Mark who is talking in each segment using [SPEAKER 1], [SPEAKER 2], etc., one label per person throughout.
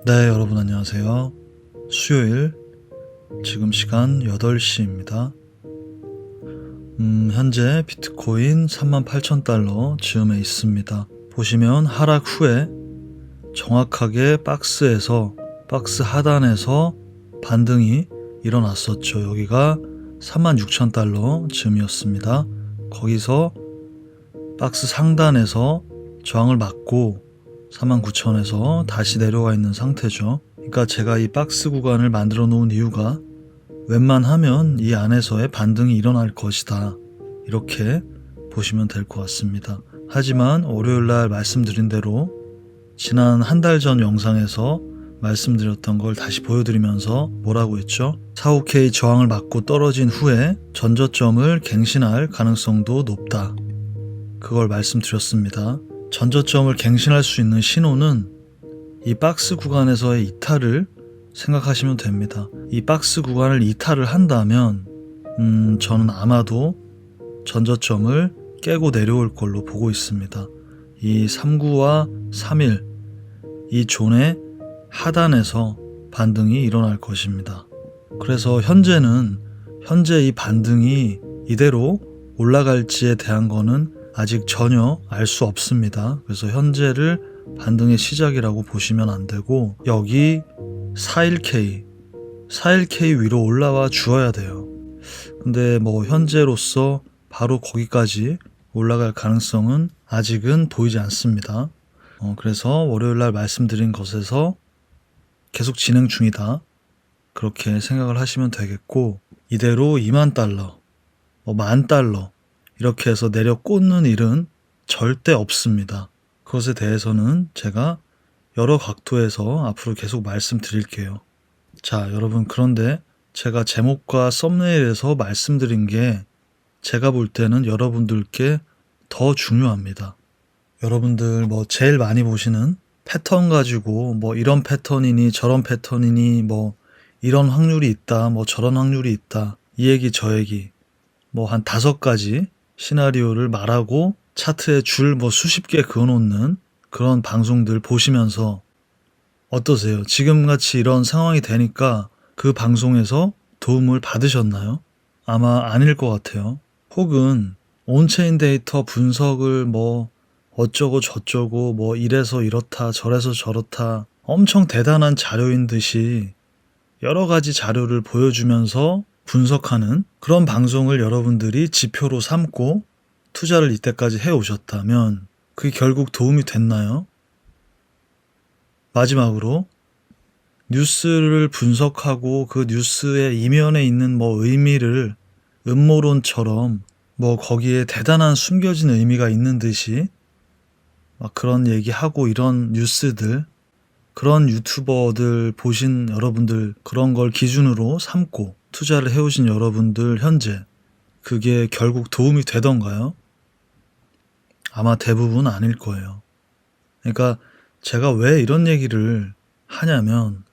[SPEAKER 1] 네, 여러분 안녕하세요. 수요일 지금 시간 8시입니다. 현재 비트코인 38,000달러 즈음에 있습니다. 보시면 하락 후에 정확하게 박스 하단에서 반등이 일어났었죠. 여기가 36,000달러 즈음이었습니다. 거기서 박스 상단에서 저항을 맞고 49,000에서 다시 내려와 있는 상태죠. 그러니까 제가 이 박스 구간을 만들어 놓은 이유가 웬만하면 이 안에서의 반등이 일어날 것이다, 이렇게 보시면 될 것 같습니다. 하지만 월요일날 말씀드린 대로 지난 한 달 전 영상에서 말씀드렸던 걸 다시 보여드리면서 뭐라고 했죠? 45K 저항을 맞고 떨어진 후에 전저점을 갱신할 가능성도 높다, 그걸 말씀드렸습니다. 전저점을 갱신할 수 있는 신호는 이 박스 구간에서의 이탈을 생각하시면 됩니다. 이 박스 구간을 이탈을 한다면 저는 아마도 전저점을 깨고 내려올 걸로 보고 있습니다. 이 39와 31, 이 존의 하단에서 반등이 일어날 것입니다. 그래서 현재 이 반등이 이대로 올라갈지에 대한 거는 아직 전혀 알 수 없습니다. 그래서 현재를 반등의 시작이라고 보시면 안 되고, 여기 41K 위로 올라와 주어야 돼요. 근데 현재로서 바로 거기까지 올라갈 가능성은 아직은 보이지 않습니다. 그래서 월요일날 말씀드린 것에서 계속 진행 중이다, 그렇게 생각을 하시면 되겠고, 이대로 2만 달러, 10,000달러 이렇게 해서 내려 꽂는 일은 절대 없습니다. 그것에 대해서는 제가 여러 각도에서 앞으로 계속 말씀드릴게요. 자, 여러분, 그런데 제가 제목과 썸네일에서 말씀드린 게 제가 볼 때는 여러분들께 더 중요합니다. 여러분들 제일 많이 보시는 패턴 가지고 이런 패턴이니 저런 패턴이니 이런 확률이 있다, 저런 확률이 있다, 이 얘기 저 얘기 한 5가지 시나리오를 말하고 차트에 줄 수십 개 그어놓는 그런 방송들 보시면서 어떠세요? 지금같이 이런 상황이 되니까 그 방송에서 도움을 받으셨나요? 아마 아닐 것 같아요. 혹은 온체인 데이터 분석을 어쩌고 저쩌고 이래서 이렇다 저래서 저렇다 엄청 대단한 자료인 듯이 여러 가지 자료를 보여주면서 분석하는 그런 방송을 여러분들이 지표로 삼고 투자를 이때까지 해오셨다면 그게 결국 도움이 됐나요? 마지막으로 뉴스를 분석하고 그 뉴스의 이면에 있는 의미를 음모론처럼 거기에 대단한 숨겨진 의미가 있는 듯이 그런 얘기하고 이런 뉴스들, 그런 유튜버들 보신 여러분들, 그런 걸 기준으로 삼고 투자를 해오신 여러분들 현재 그게 결국 도움이 되던가요? 아마 대부분 아닐 거예요. 그러니까 제가 왜 이런 얘기를 하냐면,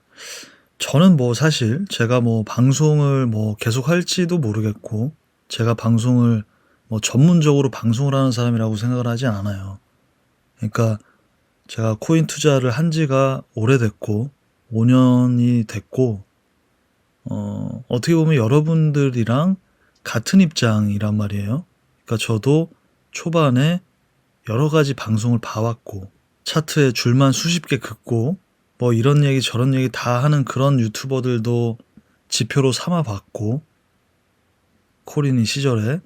[SPEAKER 1] 저는 사실 제가 방송을 계속 할지도 모르겠고, 제가 방송을 전문적으로 방송을 하는 사람이라고 생각을 하지 않아요. 그러니까 제가 코인 투자를 한 지가 오래됐고 5년이 됐고, 어떻게 보면 여러분들이랑 같은 입장이란 말이에요. 그러니까 저도 초반에 여러 가지 방송을 봐왔고, 차트에 줄만 수십 개 긋고 이런 얘기 저런 얘기 다 하는 그런 유튜버들도 지표로 삼아봤고, 코린이 시절에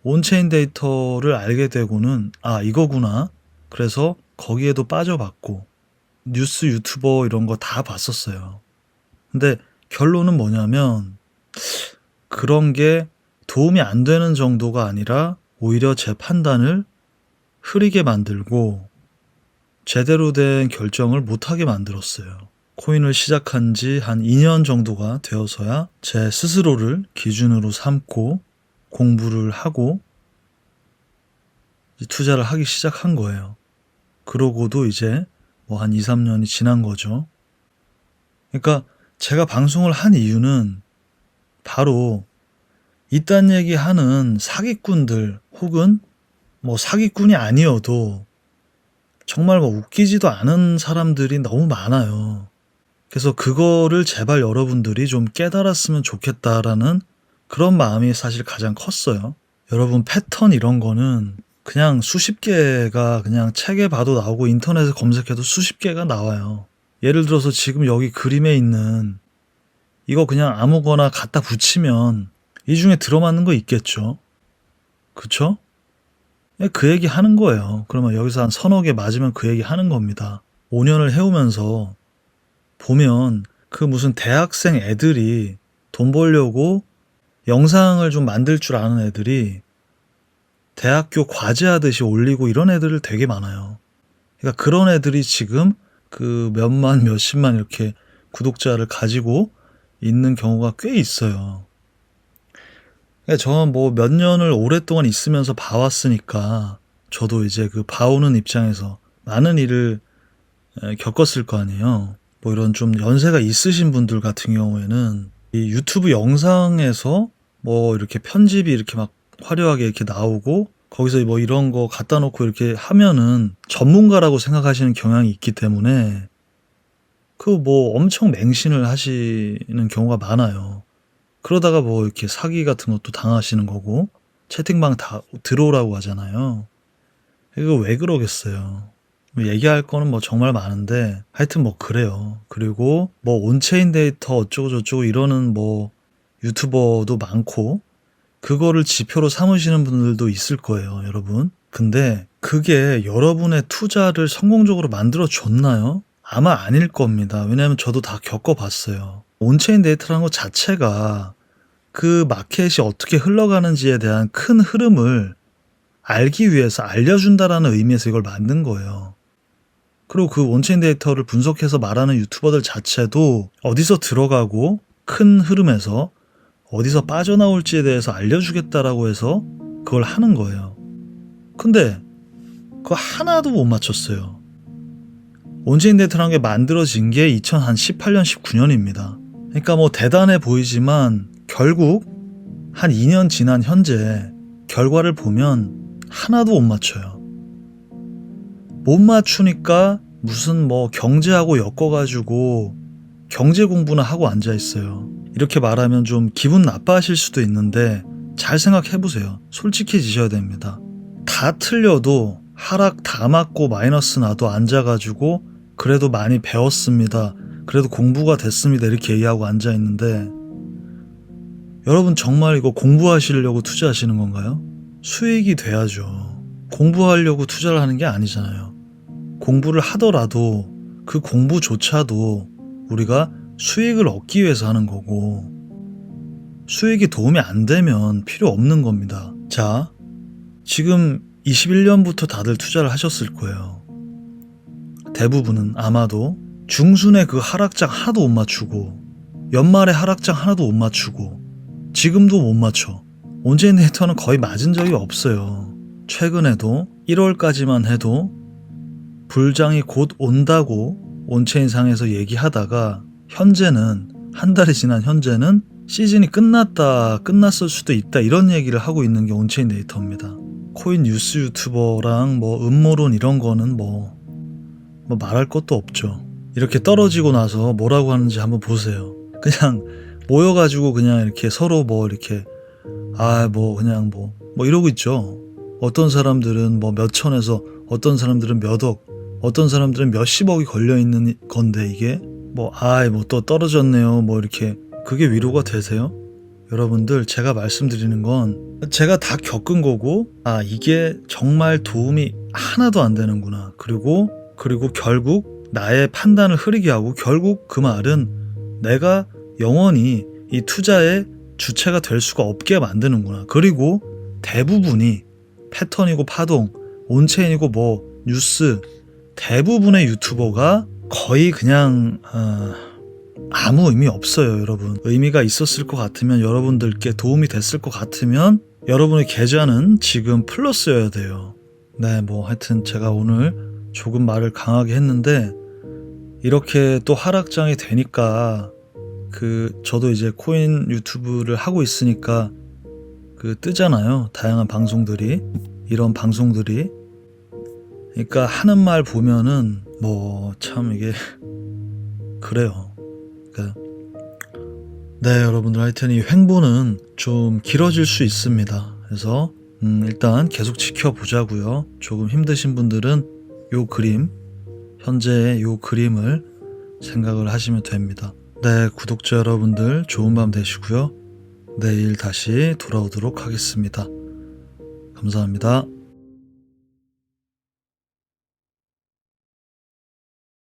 [SPEAKER 1] 온체인 데이터를 알게 되고는 이거구나, 그래서 거기에도 빠져봤고, 뉴스 유튜버 이런 거 다 봤었어요. 근데 결론은 뭐냐면, 그런 게 도움이 안 되는 정도가 아니라 오히려 제 판단을 흐리게 만들고 제대로 된 결정을 못하게 만들었어요. 코인을 시작한 지 한 2년 정도가 되어서야 제 스스로를 기준으로 삼고 공부를 하고 투자를 하기 시작한 거예요. 그러고도 이제 한 2, 3년이 지난 거죠. 그러니까 제가 방송을 한 이유는 바로 이딴 얘기하는 사기꾼들, 혹은 사기꾼이 아니어도 정말 웃기지도 않은 사람들이 너무 많아요. 그래서 그거를 제발 여러분들이 좀 깨달았으면 좋겠다라는 그런 마음이 사실 가장 컸어요. 여러분 패턴 이런 거는 그냥 수십 개가 그냥 책에 봐도 나오고 인터넷에 검색해도 수십 개가 나와요. 예를 들어서 지금 여기 그림에 있는 이거 그냥 아무거나 갖다 붙이면 이 중에 들어맞는 거 있겠죠. 그쵸? 그 얘기 하는 거예요. 그러면 여기서 한 서너 개 맞으면 그 얘기 하는 겁니다. 5년을 해오면서 보면 그 무슨 대학생 애들이 돈 벌려고 영상을 좀 만들 줄 아는 애들이 대학교 과제하듯이 올리고 이런 애들 되게 많아요. 그러니까 그런 애들이 지금 그 몇만 몇십만 이렇게 구독자를 가지고 있는 경우가 꽤 있어요. 그러니까 저는 뭐 몇 년을 오랫동안 있으면서 봐왔으니까 저도 이제 그 봐오는 입장에서 많은 일을 겪었을 거 아니에요. 뭐 이런 좀 연세가 있으신 분들 같은 경우에는 이 유튜브 영상에서 뭐 이렇게 편집이 이렇게 막 화려하게 이렇게 나오고 거기서 뭐 이런 거 갖다 놓고 이렇게 하면은 전문가라고 생각하시는 경향이 있기 때문에 그 뭐 엄청 맹신을 하시는 경우가 많아요. 그러다가 뭐 이렇게 사기 같은 것도 당하시는 거고 채팅방 다 들어오라고 하잖아요. 이거 왜 그러겠어요. 얘기할 거는 뭐 정말 많은데 하여튼 뭐 그래요. 그리고 뭐 온체인 데이터 어쩌고 저쩌고 이러는 뭐 유튜버도 많고 그거를 지표로 삼으시는 분들도 있을 거예요, 여러분. 근데 그게 여러분의 투자를 성공적으로 만들어 줬나요? 아마 아닐 겁니다. 왜냐하면 저도 다 겪어봤어요. 온체인 데이터라는 것 자체가 그 마켓이 어떻게 흘러가는지에 대한 큰 흐름을 알기 위해서 알려준다라는 의미에서 이걸 만든 거예요. 그리고 그 온체인 데이터를 분석해서 말하는 유튜버들 자체도 어디서 들어가고 큰 흐름에서 어디서 빠져나올지에 대해서 알려주겠다라고 해서 그걸 하는 거예요. 근데 그거 하나도 못 맞췄어요. 온체인 데이터라는 게 만들어진 게 2018년, 19년입니다. 그러니까 뭐 대단해 보이지만 결국 한 2년 지난 현재 결과를 보면 하나도 못 맞춰요. 못 맞추니까 무슨 뭐 경제하고 엮어가지고 경제 공부나 하고 앉아있어요. 이렇게 말하면 좀 기분 나빠하실 수도 있는데 잘 생각해보세요. 솔직해지셔야 됩니다. 다 틀려도 하락 다 맞고 마이너스 나도 앉아가지고 그래도 많이 배웠습니다. 그래도 공부가 됐습니다. 이렇게 얘기하고 앉아있는데 여러분 정말 이거 공부하시려고 투자하시는 건가요? 수익이 돼야죠. 공부하려고 투자를 하는 게 아니잖아요. 공부를 하더라도 그 공부조차도 우리가 수익을 얻기 위해서 하는 거고 수익이 도움이 안 되면 필요 없는 겁니다. 자, 지금 21년부터 다들 투자를 하셨을 거예요. 대부분은 아마도 중순에 그 하락장 하나도 못 맞추고 연말에 하락장 하나도 못 맞추고 지금도 못 맞춰. 온체인 데이터는 거의 맞은 적이 없어요. 최근에도 1월까지만 해도 불장이 곧 온다고 온체인상에서 얘기하다가 현재는 한 달이 지난 현재는 시즌이 끝났을 수도 있다 이런 얘기를 하고 있는 게 온체인 데이터입니다. 코인 뉴스 유튜버랑 뭐 음모론 이런 거는 뭐 말할 것도 없죠. 이렇게 떨어지고 나서 뭐라고 하는지 한번 보세요. 그냥 모여가지고 그냥 이렇게 서로 뭐 이렇게 그냥 이러고 있죠. 어떤 사람들은 뭐 몇천에서 어떤 사람들은 몇억 어떤 사람들은 몇십억이 걸려있는 건데 이게 또 떨어졌네요 이렇게 그게 위로가 되세요? 여러분들 제가 말씀드리는 건 제가 다 겪은 거고 이게 정말 도움이 하나도 안 되는구나. 그리고 결국 나의 판단을 흐리게 하고 결국 그 말은 내가 영원히 이 투자의 주체가 될 수가 없게 만드는구나. 그리고 대부분이 패턴이고 파동, 온체인이고 뉴스 대부분의 유튜버가 거의 그냥 아무 의미 없어요, 여러분. 의미가 있었을 것 같으면 여러분들께 도움이 됐을 것 같으면 여러분의 계좌는 지금 플러스여야 돼요. 네, 하여튼 제가 오늘 조금 말을 강하게 했는데 이렇게 또 하락장이 되니까 저도 이제 코인 유튜브를 하고 있으니까 뜨잖아요. 다양한 방송들이 이런 방송들이 그러니까 하는 말 보면은 참 이게 그래요. 네, 여러분들 하여튼 이 횡보는 좀 길어질 수 있습니다. 그래서 일단 계속 지켜보자고요. 조금 힘드신 분들은 요 그림, 현재의 요 그림을 생각을 하시면 됩니다. 네, 구독자 여러분들 좋은 밤 되시고요. 내일 다시 돌아오도록 하겠습니다. 감사합니다.